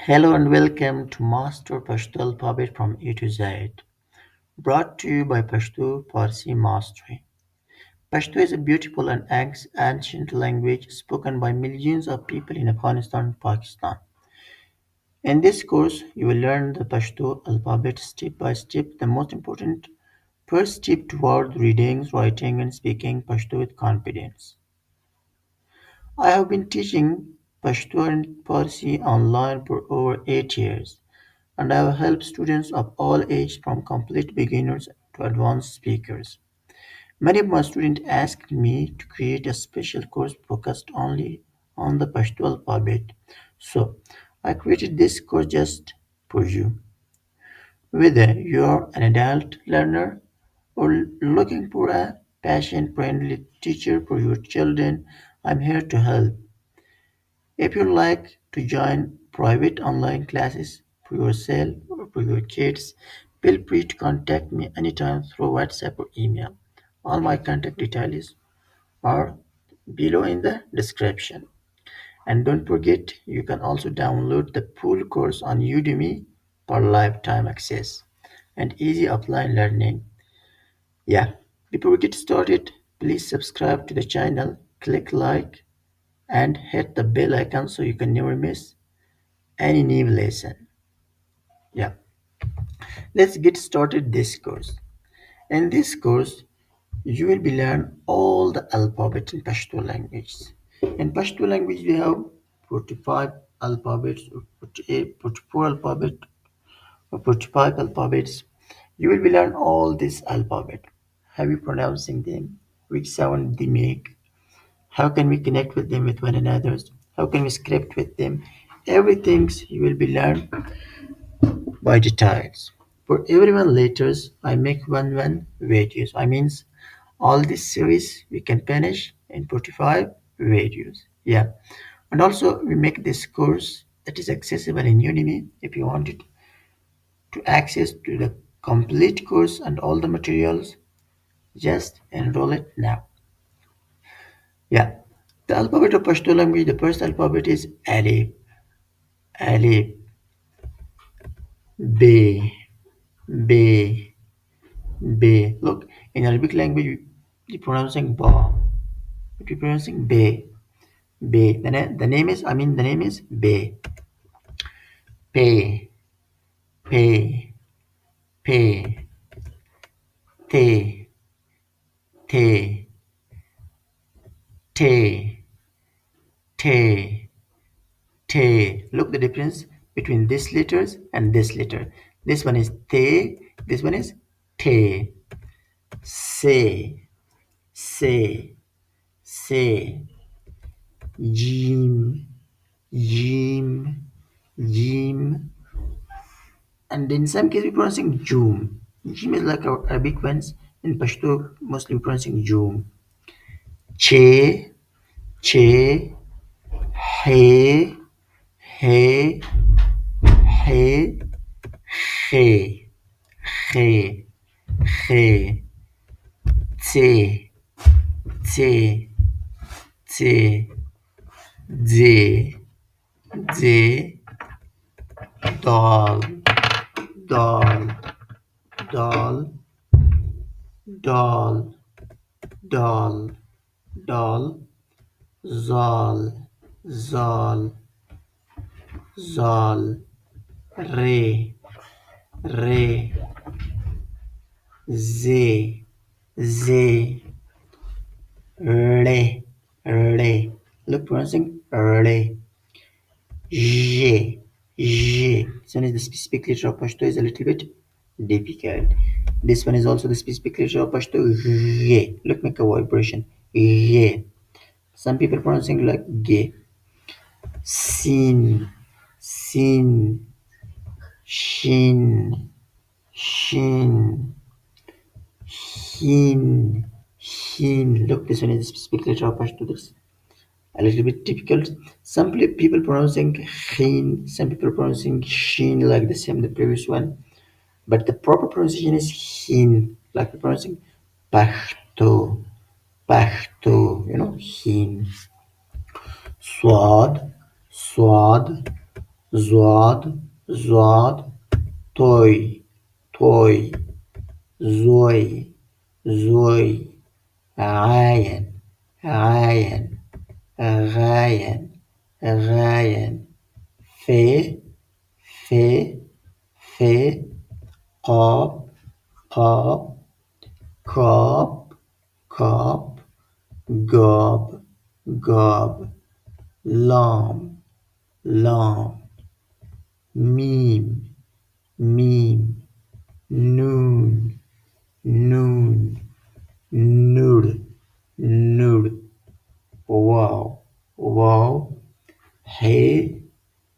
Hello and welcome to Master Pashto Alphabet from A to Z, brought to you by Pashto Farsi Mastery. Pashto is a beautiful and ancient language spoken by millions of people in Afghanistan and Pakistan. In this course, you will learn the Pashto alphabet step by step, the most important first step toward reading, writing, and speaking Pashto with confidence. I have been teaching Pashto and Farsi online for over 8 years, and I have helped students of all ages from complete beginners to advanced speakers. Many of my students asked me to create a special course focused only on the Pashto alphabet, so I created this course just for you. Whether you're an adult learner or looking for a passion-friendly teacher for your children, I'm here to help. If you'd like to join private online classes for yourself or for your kids, feel free to contact me anytime through WhatsApp or email. All my contact details are below in the description. And don't forget, you can also download the full course on Udemy for lifetime access and easy offline learning. Yeah, before we get started, please subscribe to the channel, click like, and hit the bell icon so you can never miss any new lesson. Yeah, let's get started this course. In this course, you will be learn all the alphabet in Pashto language. In Pashto language, we have 45 alphabets, or 48, 44 alphabet, or 45 alphabets. You will be learn all this alphabet. How we pronouncing them, which sound they make, how can we connect with them with one another, how can we script with them. Everything you will be learn by the tiles. For everyone letters, I make one videos. I means all this series we can finish in 45 videos. Yeah. And also we make this course that is accessible in Udemy if you wanted to access to the complete course and all the materials, just enroll it now. Yeah. The alphabet of Pashto language, the first alphabet is Alif. Alif, B, B, B. Look, in Arabic language, we pronouncing ba. We pronouncing be. Be. The name is, the name is be. Pay, pay, pay, te, te, te, te, te. Look the difference between this letters and this letter. This one is te, this one is te. Se, se, se. Jim, jim, jim. And in some cases, we're pronouncing Joom. Jim is like our Arabic ones. In Pashto, mostly we're pronouncing Joom. Che, che, he, he, he, he, he, he, tse, tse, tse, dze, dze, dal, dal, dal, dal, dal, dal, zal, zal, zal, re, re, ze, ze, re, re. Look, pronouncing re. J, J. This one is the specific letter of Pashto is a little bit difficult. This one is also the specific letter of Pashto. J. Look, make a vibration. J. Some people pronouncing like G. Sin, sin, shin, shin, hin, hin. Look, this one is the specific letter of Pashto. This a little bit difficult. Some people pronouncing Shin, some people pronouncing Shin like the same the previous one. But the proper pronunciation is Hin, like we're pronouncing Pashto, Pashto, Hin. Swad, swad, Zwad, Zwad, Toy, Toy, Zoe, Zoe, Ryan, Ryan, Ryan, Ryan, Fe, Fe, Fe, Qab, Qab, Cob, Cob, Gob, Gob, Lam, Lam, Meme, Meme, Noon, Noon, Nood, Nood, Wow, Wow, Hey,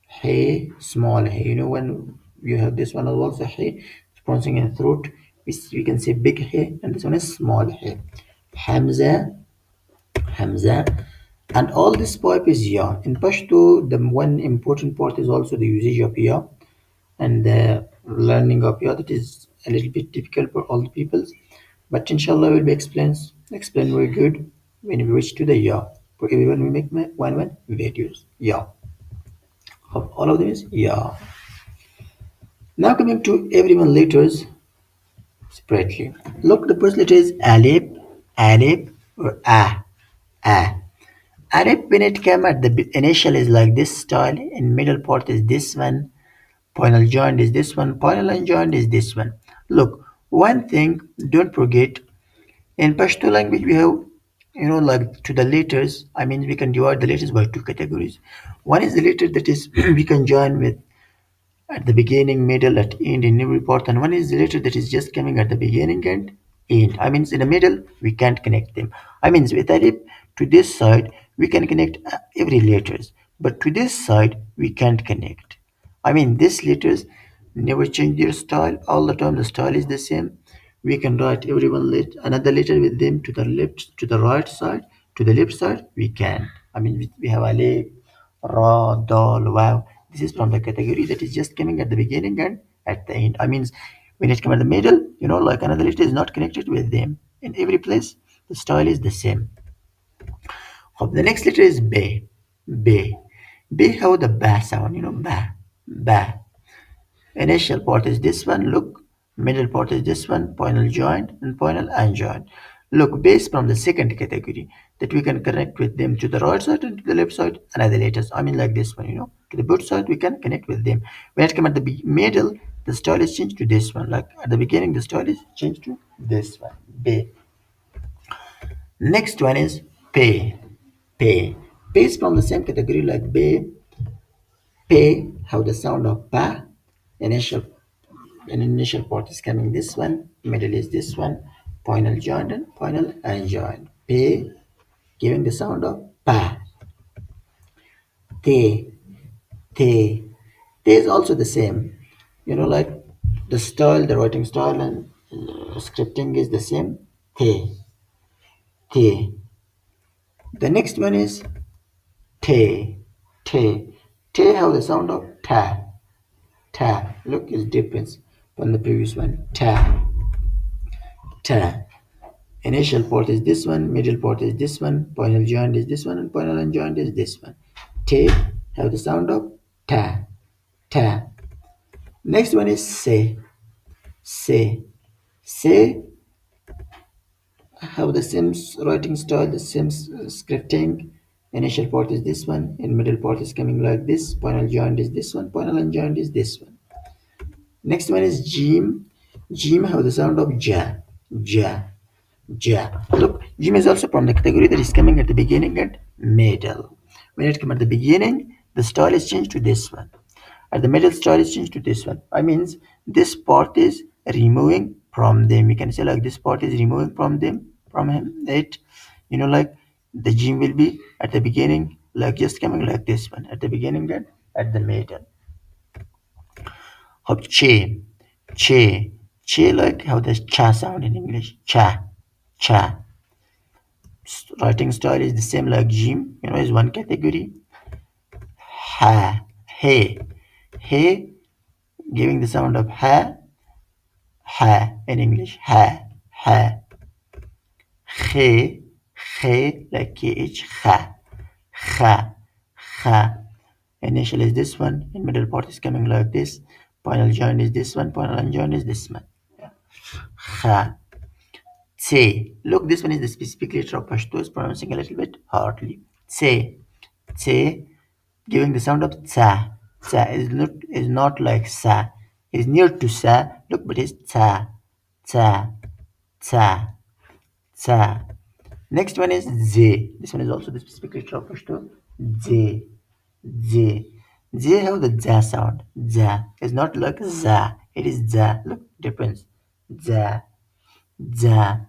Hey, small Hey. You know when you have this one as well, so Hey, it's pronouncing in the throat. We can say big Hey, and this one is small Hey. Hamza, Hamza, and all this poem is Ya. In Pashto, the one important part is also the usage of Ya and the learning of Ya. That is a little bit difficult for all the peoples, but inshallah will be explain very good when we reach to the Ya. For everyone we make one videos. Ya. Of all of them is Ya. Now coming to everyone letters separately. Look, the first letter is Alif, Alif, or A. Arab when it came at the initial is like this style, in middle part is this one, final joint is this one, final unjoined is this one. Look, one thing, don't forget, in Pashto language we have, like to the letters, I mean we can divide the letters by two categories. One is the letter that is we can join with at the beginning, middle, at end in every part, and one is the letter that is just coming at the beginning and end. I mean, in the middle, we can't connect them. I mean, with alif to this side, we can connect every letters, but to this side, we can't connect. I mean, these letters never change their style. All the time, the style is the same. We can write everyone another letter with them to the left, to the right side, to the left side. We can. I mean, we have alif, Ra, Dal, Wow. This is from the category that is just coming at the beginning and at the end. I mean, when it comes at the middle, like another letter is not connected with them. In every place, the style is the same. The next letter is B. B. B have the ba sound, ba, ba. Initial part is this one, look. Middle part is this one, final joint and final unjoined. Look, based from the second category that we can connect with them to the right side and to the left side, another letters. I mean like this one, to the both side we can connect with them. When it comes at the middle, the style is changed to this one. Like at the beginning, the style is changed to this one. B. Next one is pay. Pay. Pay is from the same category like B. Pay have the sound of pa. Initial An initial part is coming this one, middle is this one, final joint and final unjoined. P giving the sound of pa. Te, te. Te is also the same. Like the style, the writing style and scripting is the same. Te, te. The next one is te, te. Te have the sound of ta, ta. Look, is difference from the previous one. Ta, ta. Initial part is this one, middle part is this one, final joint is this one, and final unjoined is this one. Te have the sound of ta, ta. Next one is say, say. Say have the same writing style, the same scripting. Initial part is this one, and middle part is coming like this, final joint is this one, final unjoined is this one. Next one is Jim. Jim have the sound of ja, ja. Ja. Look, Jim is also from the category that is coming at the beginning and middle. When it comes at the beginning, the style is changed to this one. At the middle, style is changed to this one. I means this part is removing from them. We can say like this part is removing from them, from him. It, like the Jim will be at the beginning, like just coming like this one. At the beginning and at the middle. Of che, che, che like how the cha sound in English. Cha, cha. Writing style is the same like Jim, is one category. Ha, he, he, giving the sound of ha in English. Ha, ha. He, like kh, ha, ha, ha. Initial is this one, in middle part is coming like this. Final joint is this one, final unjoined is this one. Ha. Tse. Look, this one is the specific letter of Pashto is pronouncing a little bit hardly. Tse. Tse, giving the sound of tsa. Tsa is not like sa. It's near to sa. Look, but it's tsa. Tsa. Tsa. Tsa. Next one is Z. This one is also the specific letter of Pashto. Z. Z. Z have the za sound. Za. It's not like za. It is za. Look, difference. Za. Za.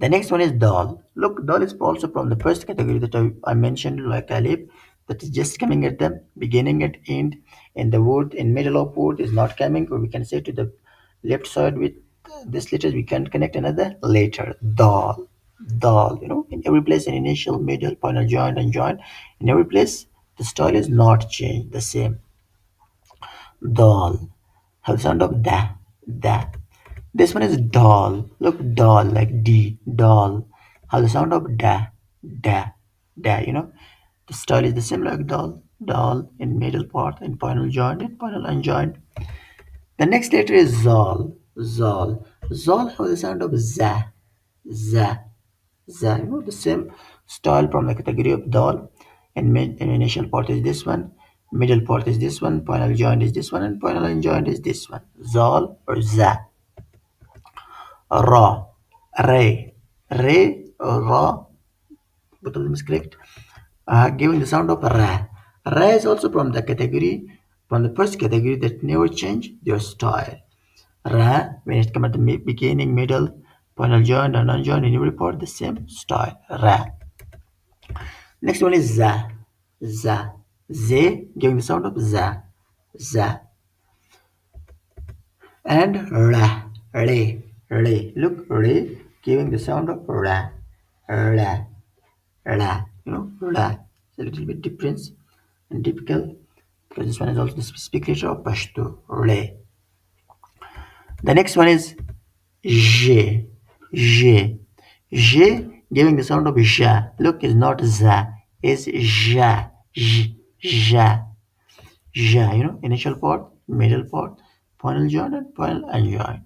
The next one is dal. Look, dal is also from the first category that I mentioned, like alif, that is just coming at the beginning and end, and the word in middle of word is not coming, or we can say to the left side with this letters we can connect another letter. Dal. Dal. In every place, an initial, middle, final, joint, and joint. In every place, the style is not changed, the same. Dal. Have the sound of da. Da. This one is doll. Look, doll, like D, doll. How the sound of da, da, da. The style is the same like doll, doll in middle part, in final joint, in final unjoined. The next letter is zol, zol. Zol has the sound of za, za, za. The same style from the category of doll. And initial part is this one, middle part is this one, final joint is this one, and final unjoined is this one. Zol or za. Ra, re, ra, both of them is correct. Giving the sound of ra. Ra is also from the first category that never change their style. Ra, when it comes at the beginning, middle, final joint, and unjoined, in every part, the same style. Ra. Next one is za, za, ze, giving the sound of za, za. And ra, re, re. Look, re, giving the sound of ra, ra, ra. Ra. It's a little bit different and difficult because this one is also the specific letter of Pashto, re. The next one is j, j, j, giving the sound of ja. Look, it's not za, it's ja, ja, ja. Initial part, middle part, final joint, and final unjoined.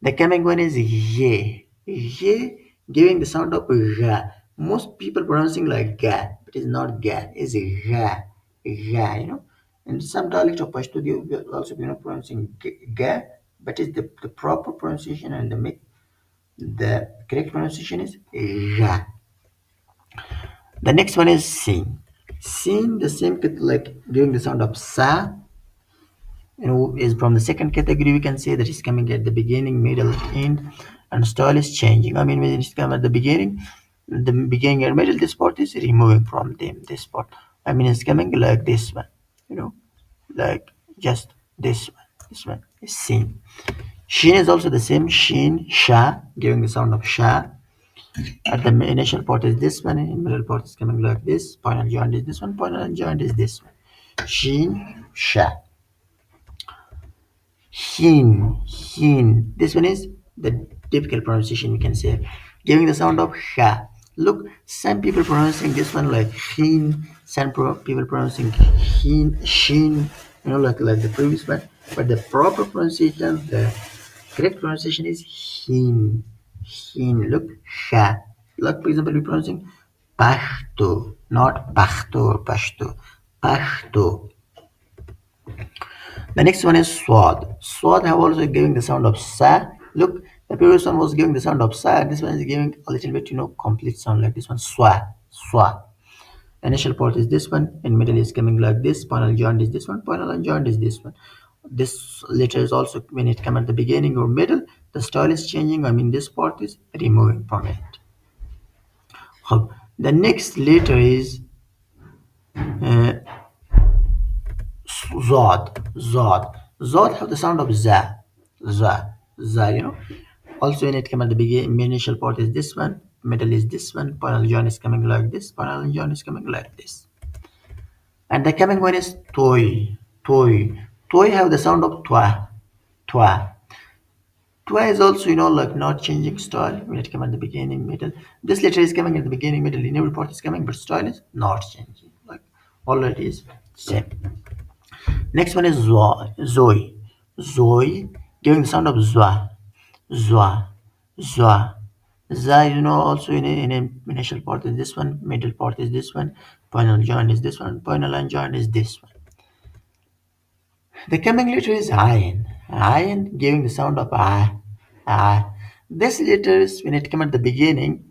The coming one is ye. Ye giving the sound of ga. Most people pronouncing like ga, but it's not ga, it's ga. Ga. And some dialect of Pashto they will also pronouncing ga, but it's the proper pronunciation and the correct pronunciation is ga. The next one is sin. Sin, the same like giving the sound of sa, is from the second category. We can say that it's coming at the beginning, middle, end, and style is changing. I mean, when it's coming at the beginning and middle, this part is removing from them. This part, I mean, it's coming like this one, like just this one. This one is seen. Sheen is also the same. Sheen, sha, giving the sound of sha. At the initial part is this one, and middle part is coming like this. Final joint is this one. Final joint is this one. Sheen, sha. Hin. This one is the typical pronunciation we can say, giving the sound of sha. Look, some people pronouncing this one like hin, some people pronouncing hin, shin, like the previous one. But the proper pronunciation, the correct pronunciation is hin. Hin. Look, sha. Like for example, we're pronouncing pashto, not pashto or pashto. Pashto. The next one is swad. Swad have also giving the sound of sa. Look, the previous one was giving the sound of sa. This one is giving a little bit, complete sound like this one. Swa. Swa. Initial part is this one, and middle is coming like this. Final joint is this one. Final unjoined is this one. This letter is also when it comes at the beginning or middle, the style is changing. I mean, this part is removing from it. The next letter is uh, Zod, Zod. Zod have the sound of za, za, za. Also, when it comes at the beginning, initial part is this one, middle is this one, final joint is coming like this, final joint is coming like this. And the coming one is toy, toy. Toy have the sound of twa, twa. Twa is also, like not changing style when it comes at the beginning, middle. This letter is coming at the beginning, middle, in every part is coming, but style is not changing. Like All it is same. Next one is Zoe. Zoe, giving the sound of zwa, zwa, zwa. Za, also in initial part is this one, middle part is this one, final joint is this one, final and joint is this one. The coming letter is ayin. Ayin giving the sound of ah, ah. This letters when it come at the beginning,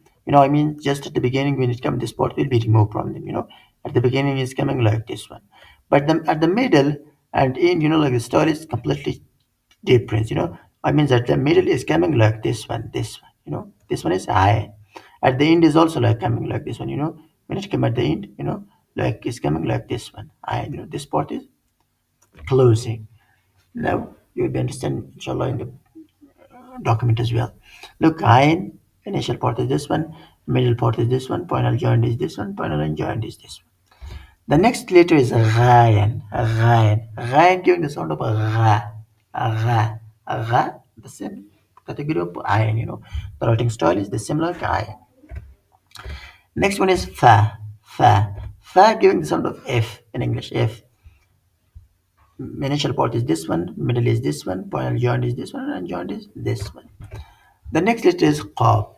just at the beginning when it come, this part will be removed from them. At the beginning is coming like this one, but at the middle and in, like the story is completely different. That the middle is coming like this one, this one. This one is ayin. At the end is also like coming like this one. When it come at the end, like it's coming like this one. Ayin. This part is closing. Now you will understand inshallah in the document as well. Look, ayin, initial part is this one, middle part is this one, final joint is this one, final and joint is this one. The next letter is ghayan, ghayan, ghayan giving the sound of a gha, a gha, the same category of ayin, The writing style is the similar to ayin. Next one is fa, fa, fa giving the sound of f in English, f. Initial part is this one, middle is this one, final joint is this one, and joint is this one. The next letter is qaf.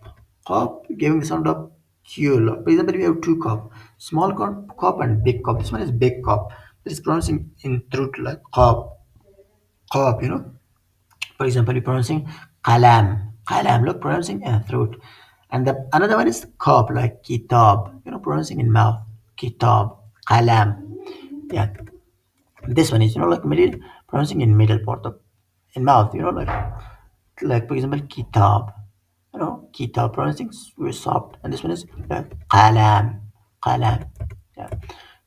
Qaf giving the sound of Q. For example, we have two qaf, small qaf and big qaf. This one is big qaf. This is pronouncing in throat like qaf, qaf. For example, we're pronouncing qalam, qalam. Look, pronouncing in throat. And the another one is qaf like kitab. Pronouncing in mouth, kitab, qalam. Yeah. This one is like middle, pronouncing in middle part of in mouth. Like for example, kitab. Kitab pronouncing very soft, and this one is qalam, qalam. Yeah.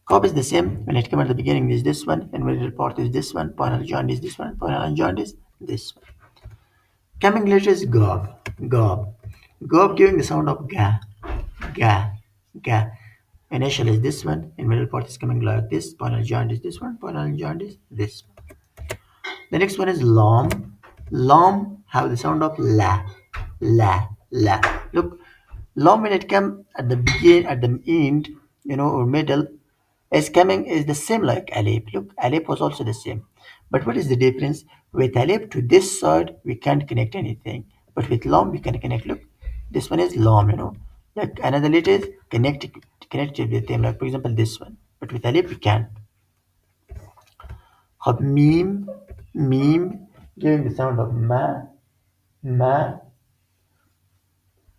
Cop is the same. When it comes at the beginning is this one, and middle part is this one, final joint is this one, final joint is this one. Coming later is gob, gob, gob giving the sound of ga, ga, ga. Initial is this one, and middle part is coming like this, final joint is this one, final joint is this one. The next one is lom. Lom have the sound of la, la, la. Look, lom when it come at the begin, at the end, or middle, is coming is the same like alif. Look, alif was also the same. But what is the difference? With alif to this side, we can't connect anything. But with lom, we can connect. Look, this one is lom, Like another letter is connected with them. Like for example, this one. But with alif, we can't. Meme, meme, giving the sound of ma, ma.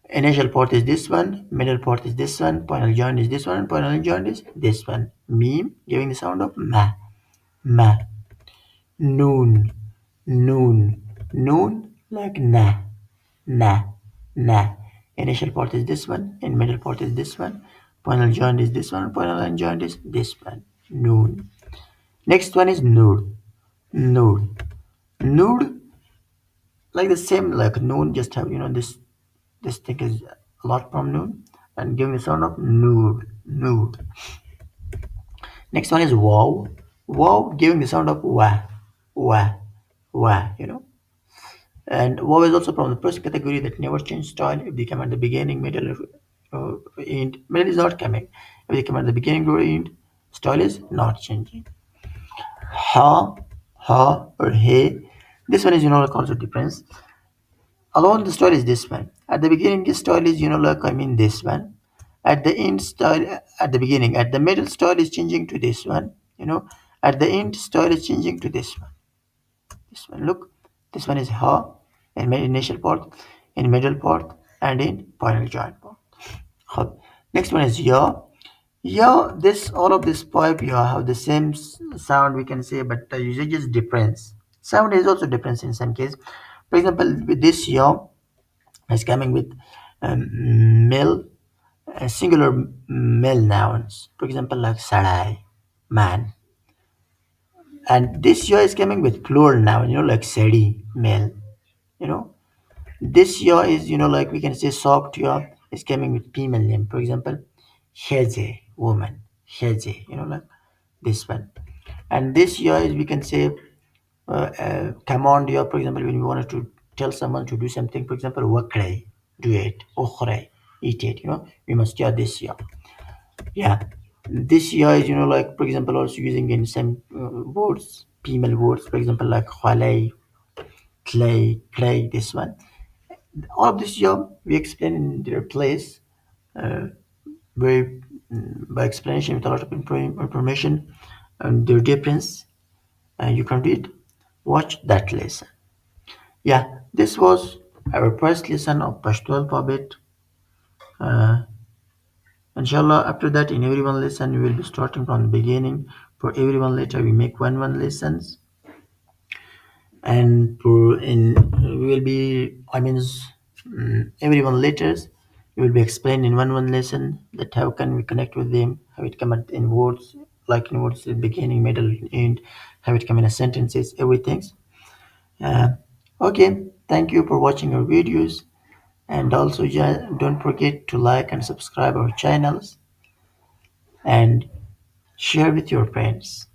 Initial part is this one, middle part is this one, final joint is this one, and final joint is this one. Meme, giving the sound of ma, ma. Noon, noon, noon, like na, na, na. Initial part is this one, and middle part is this one, final joint is this one, final joint is this one. Noon. Next one is nood, nood. Nood like the same like noon, just have this thing is a lot from noon and giving the sound of nude, nude. Next one is wow, wow giving the sound of wah, wah, wah. And wow is also from the first category that never change style. If they come at the beginning, middle, or end, middle is not coming. If they come at the beginning or end, style is not changing. Ha, ha, or hey. This one is like also difference. Alone the style is this one. At the beginning the style is like this one. At the end style at the beginning, at the middle style is changing to this one. At the end style is changing to this one. This one, look, this one is ha in initial part, in middle part, and in final joint part. Ha. Next one is ya. Ya, this all of this pipe ya have the same sound we can say, but the usage is difference. Sound is also different in some case. For example, with this ya is coming with male, singular male nouns. For example, like sarai, man. And this ya is coming with plural noun, like sedi, male. You know, this ya is, like we can say soft ya is coming with female name. For example, heze, woman, heze, like this one. And this ya is we can say command ya. For example, when we wanted to tell someone to do something, for example, wakray, do it, ukhray, eat it. We must ya this ya. Yeah. This year is, like for example, also using in some words, female words, for example, like clay, clay, play. This one, all of this year we explain in their place, very by explanation with a lot of information and their difference, and you can read, watch that lesson. Yeah, this was our first lesson of Pashto alphabet. Uh, Inshallah, after that, in every one lesson, we will be starting from the beginning. For every one letter, we make one lessons, and for in we will be, every one letters, we will be explained in one lesson that how can we connect with them, how it come out in words, like in words, at beginning, middle, end, how it come in a sentences, everything. Uh, okay, thank you for watching our videos, and also don't forget to like and subscribe our channels and share with your friends.